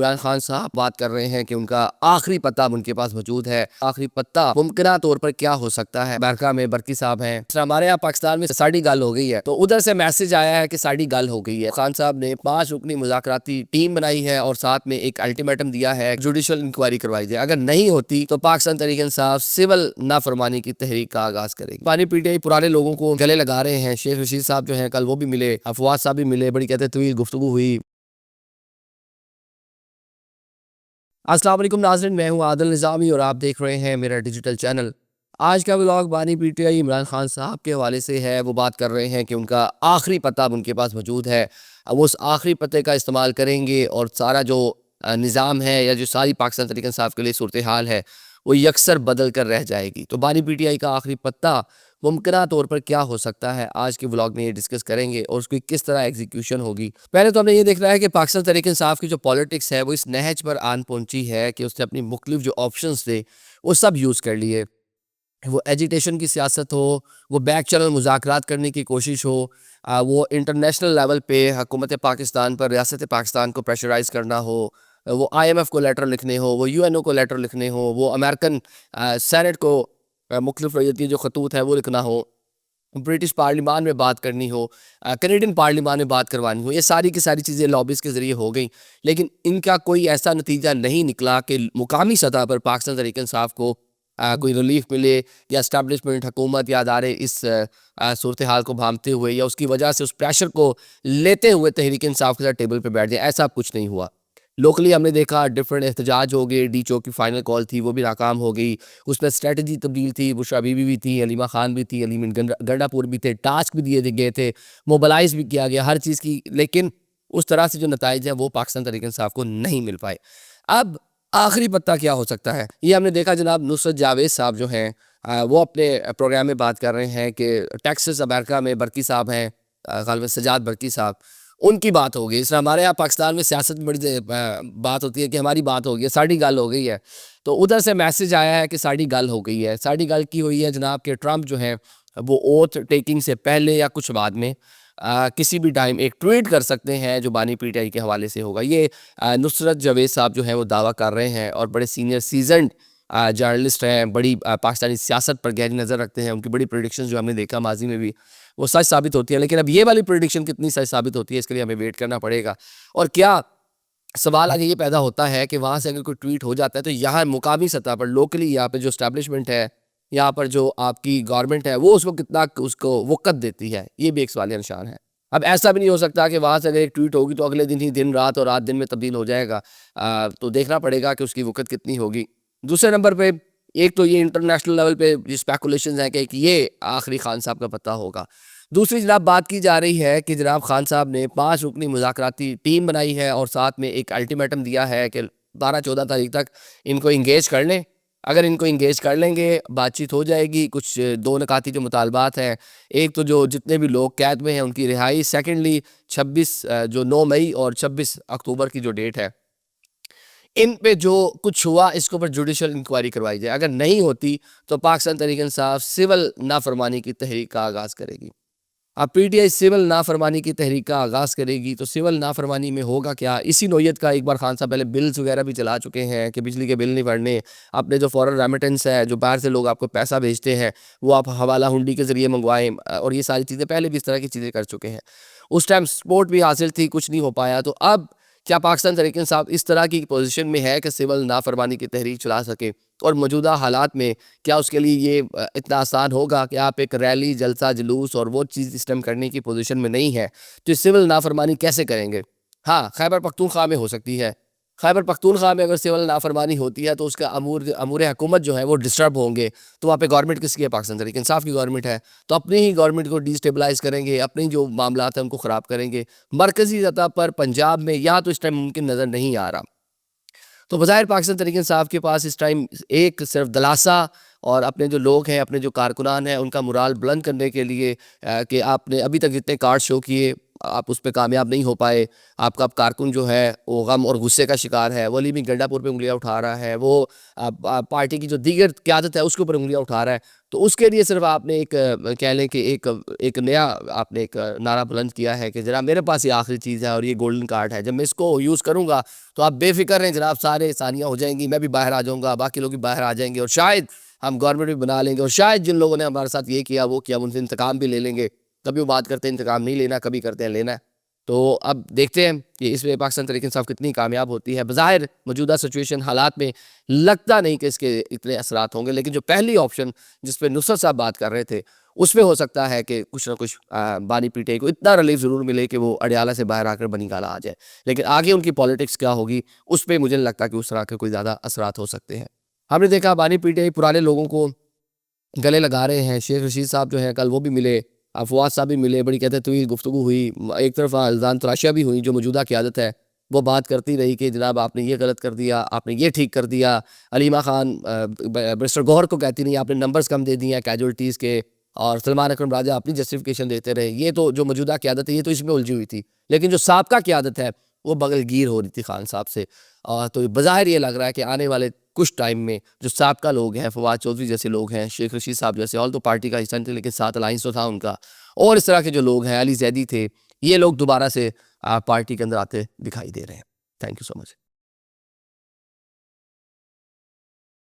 इमरान खान साहब बात कर रहे हैं कि उनका आखिरी पत्ता अब उनके पास मौजूद है। आखिरी पत्ता मुमकिन तौर पर क्या हो सकता है। अमेरिका में बरकी साहब हैं, हमारे यहाँ पाकिस्तान में साड़ी गल हो गई है, तो उधर से मैसेज आया है कि साड़ी गल हो गई है। खान साहब ने 5 रुकनी मुज़ाकराती टीम बनाई है और साथ में एक अल्टीमेटम दिया है, जुडिशल इंक्वायरी करवाई जाए। अगर नहीं होती तो पाकिस्तान तहरीक इंसाफ सिविल नाफरमानी की तहरीक का आगाज करेगी। पानी पीटीआई पुराने लोगों को गले लगा रहे हैं। शेख रशीद साहब जो हैं कल वो भी मिले, फवाद साहब भी मिले, बड़ी कहते तवील गुफ्तगू हुई। अस्सलाम वालेकुम नाज़रीन, मैं हूं आदिल निज़ामी और आप देख रहे हैं मेरा डिजिटल चैनल। आज का व्लॉग बानी पीटीआई इमरान खान साहब के हवाले से है। वो बात कर रहे हैं कि उनका आखिरी पता अब उनके पास मौजूद है। अब वो उस आखिरी पते का इस्तेमाल करेंगे और सारा जो निज़ाम है या जो सारी पाकिस्तान तहरीक इंसाफ के लिए सूरत हाल है वो यकसर बदल कर रह जाएगी। तो बानी पीटीआई का आखिरी पत्ता मुमकिन तौर पर क्या हो सकता है, आज के व्लॉग में ये डिस्कस करेंगे और उसकी किस तरह एग्जीक्यूशन होगी। पहले तो हमने ये देखना है कि पाकिस्तान तहरीक इंसाफ की जो पॉलिटिक्स है वो इस नहज पर आन पहुंची है कि उसने अपनी मुख्तलिफ जो ऑप्शंस थे वो सब यूज़ कर लिए। वो एजिटेशन की सियासत हो, वो बैक चैनल मुज़ाकरात करने की कोशिश हो, वो इंटरनेशनल लेवल पे हुकूमत पाकिस्तान पर रियासत पाकिस्तान को प्रेशराइज़ करना हो, वो IMF को लेटर लिखने हो, वो UNO को लेटर लिखने हो, वो अमेरिकन सेनेट को मुख्तलिफ रैयती जो खतूत है वो लिखना हो, ब्रिटिश पार्लिमान में बात करनी हो, कनेडियन पार्लिमान में बात करवानी हो, ये सारी की सारी चीज़ें लॉबीज़ के ज़रिए हो गई। लेकिन इनका कोई ऐसा नतीजा नहीं निकला कि मुकामी सतह पर पाकिस्तान तहरीक इंसाफ को कोई रिलीफ मिले या इस्टेब्लिशमेंट हुकूमत या अदारे इस सूरत हाल को भांपते हुए या उसकी वजह से उस प्रेशर को लेते हुए तहरीक इंसाफ के साथ टेबल पर बैठ जाए। ऐसा कुछ नहीं हुआ। लोकली हमने देखा डिफरेंट एहतजाज हो गए। डी चौक की फाइनल कॉल थी वो भी नाकाम हो गई। उसमें स्ट्रेटजी तब्दील थी। बुशरा बीबी भी थी, अलीमा खान भी थी, अलीम गंडापुर भी थे, टास्क भी दिए गए थे, मोबलाइज भी किया गया हर चीज़ की, लेकिन उस तरह से जो नताइज हैं वो पाकिस्तान तहरीक इंसाफ को नहीं मिल पाए। अब आखिरी पत्ता क्या हो सकता है, ये हमने देखा। जनाब नुसरत जावेद साहब जो हैं वो अपने प्रोग्राम में बात कर रहे हैं कि टेक्सास अमेरिका में बरकी साहब हैं, गालिबन सजाद बरकी साहब, उनकी बात हो गई। इसलिए हमारे यहाँ पाकिस्तान में सियासत में बड़ी बात होती है कि हमारी बात हो गई है, साड़ी गल हो गई है। तो उधर से मैसेज आया है कि साड़ी गल हो गई है। साड़ी गल की हुई है जनाब कि ट्रंप जो है वो ओथ टेकिंग से पहले या कुछ बाद में किसी भी टाइम एक ट्वीट कर सकते हैं जो बानी पीटीआई के हवाले से होगा। ये नुसरत जावेद साहब जो हैं वो दावा कर रहे हैं और बड़े सीनियर सीजनड जर्नलिस्ट हैं, बड़ी पाकिस्तानी सियासत पर गहरी नज़र रखते हैं। उनकी बड़ी प्रेडिक्शंस जो हमने देखा माजी में भी वो सच साबित होती है। लेकिन अब ये वाली प्रेडिक्शन कितनी सच साबित होती है इसके लिए हमें वेट करना पड़ेगा। और क्या सवाल आगे ये पैदा होता है कि वहाँ से अगर कोई ट्वीट हो जाता है तो यहाँ मुकामी सतह पर लोकली यहाँ पे जो इस्टेब्लिशमेंट है, यहाँ पर जो आपकी गवर्नमेंट है वो उसको कितना उसको वक़्त देती है, ये भी एक सवालिया निशान है। अब ऐसा भी नहीं हो सकता कि वहाँ से अगर एक ट्वीट होगी तो अगले दिन ही दिन रात और रात दिन में तब्दील हो जाएगा। तो देखना पड़ेगा कि उसकी वक़्त कितनी होगी। दूसरे नंबर पे एक तो ये इंटरनेशनल लेवल पे स्पेकुलेशंस हैं कि ये आखिरी खान साहब का पता होगा। दूसरी जनाब बात की जा रही है कि जनाब खान साहब ने 5 रुकनी मुज़ाकराती टीम बनाई है और साथ में एक अल्टीमेटम दिया है कि 12-14 तारीख तक इनको इंगेज कर लें। अगर इनको इंगेज कर लेंगे बातचीत हो जाएगी। कुछ 2 निकाती जो मुतालबात हैं, एक तो जो जितने भी लोग कैद में हैं उनकी रिहाई, सेकेंडली 26 जो 9 मई और 26 अक्टूबर की जो डेट है, इन पे जो कुछ हुआ इसके ऊपर जुडिशल इंक्वायरी करवाई जाए। अगर नहीं होती तो पाकिस्तान तहरीक इंसाफ सिविल नाफरमानी की तहरीक का आगाज़ करेगी। अब पीटीआई सिविल नाफरमानी की तहरीक का आगाज़ करेगी तो सिविल नाफरमानी में होगा क्या? इसी नोयत का एक बार खान साहब पहले बिल्स वगैरह भी चला चुके हैं कि बिजली के बिल नहीं भरने, अपने जो फॉरेन रेमिटेंस है, जो बाहर से लोग आपको पैसा भेजते हैं वो आप हवाला हुंडी के ज़रिए मंगवाएं, और ये सारी चीज़ें पहले भी इस तरह की चीज़ें कर चुके हैं। उस टाइम सपोर्ट भी हासिल थी, कुछ नहीं हो पाया। तो अब क्या पाकिस्तान तहरीक इंसाफ इस तरह की पोजीशन में है कि सिविल नाफरमानी की तहरीक चला सके? और मौजूदा हालात में क्या उसके लिए ये इतना आसान होगा कि आप एक रैली, जलसा, जुलूस और वो चीज़ इस टाइम करने की पोजीशन में नहीं है, तो सिविल नाफरमानी कैसे करेंगे? हाँ, खैबर पख्तूनख्वा में हो सकती है। खैबर पख्तूनख्वा में अगर सिविल नाफरमानी होती है तो उसका अमूर हुकूमत जो है वो डिस्टर्ब होंगे। तो वहाँ पे गवर्नमेंट किसकी है? पाकिस्तान तहरीक इंसाफ की गवर्नमेंट है। तो अपनी ही गवर्नमेंट को डिस्टेबलाइज़ करेंगे, अपनी जो मामलात हैं उनको ख़राब करेंगे। मरकज़ी सतह पर पंजाब में यहाँ तो इस टाइम मुमकिन नज़र नहीं आ रहा। तो बज़ाहिर पाकिस्तान तहरीक इंसाफ के पास इस टाइम एक सिर्फ दलासा और अपने जो लोग हैं, अपने जो कारकुनान हैं, उनका मुराल बुलंद करने के लिए कि आपने अभी तक जितने कार्ड शो किए आप उस पे कामयाब नहीं हो पाए, आपका कारकुन जो है वो गम और गुस्से का शिकार है, वो अली भी गंडापुर पे उंगलियां उठा रहा है, वो पार्टी की जो दीगर क़यादत है उसके ऊपर उंगलियां उठा रहा है, तो उसके लिए सिर्फ आपने एक कह लें कि एक नया आपने एक नारा बुलंद किया है कि जनाब मेरे पास ये आखिरी चीज़ है और ये गोल्डन कार्ड है, जब मैं इसको यूज़ करूँगा तो आप बेफिक्र रहें जनाब, सारे सानियाँ हो जाएंगी, मैं भी बाहर आ जाऊँगा, बाकी लोग भी बाहर आ जाएंगे और शायद हम गवर्नमेंट भी बना लेंगे और शायद जिन लोगों ने हमारे साथ ये किया वो किया उनसे इंतकाम भी ले लेंगे। कभी वो बात करते हैं इंतकाम नहीं लेना, कभी करते हैं लेना है। तो अब देखते हैं कि इसमें पाकिस्तान तहरीक इंसाफ कितनी कामयाब होती है। बज़ाहिर मौजूदा सिचुएशन हालात में लगता नहीं कि इसके इतने असरात होंगे, लेकिन जो पहली ऑप्शन जिस पे नुसरत साहब बात कर रहे थे उसमें हो सकता है कि कुछ ना कुछ बानी पीटीआई को इतना रिलीफ ज़रूर मिले कि वो अडियाला से बाहर आकर बनी गाला आ जाए, लेकिन आगे उनकी पॉलिटिक्स क्या होगी उस पर मुझे नहीं लगता कि उस तरह के कोई ज़्यादा असरात हो सकते हैं। हमने देखा बानी पीटीआई पुराने लोगों को गले लगा रहे हैं। शेख रशीद साहब जो हैं कल वो भी मिले, फवाद साहब भी मिले, बड़ी कहते हुई गुफ्तगू हुई, एक तरफ अल्जान तराशियाँ भी हुई, जो मौजूदा क़यादत है वो बात करती रही कि जनाब आपने ये गलत कर दिया, आपने ये ठीक कर दिया। अलीमा खान बैरिस्टर गौहर को कहती नहीं आपने नंबर्स कम दे दिए हैं कैजुअल्टीज़ के, और सलमान अकरम राजा अपनी जस्टिफिकेशन देते रहे। ये तो जो मौजूदा क़यादत है ये तो इसमें उलझी हुई थी, लेकिन जो साबका क़यादत है वो बगलगीर हो रही थी खान साहब से। तो बज़ाहिर ये लग रहा है कि आने वाले कुछ टाइम में जो साबका लोग हैं, फवाद चौधरी जैसे लोग हैं, शेख रशीद साहब जैसे, ऑल तो पार्टी का हिस्सा नहीं थे लेकिन साथ अलाइंस तो था उनका, और इस तरह के जो लोग हैं, अली जैदी थे, ये लोग दोबारा से पार्टी के अंदर आते दिखाई दे रहे हैं। Thank you so much.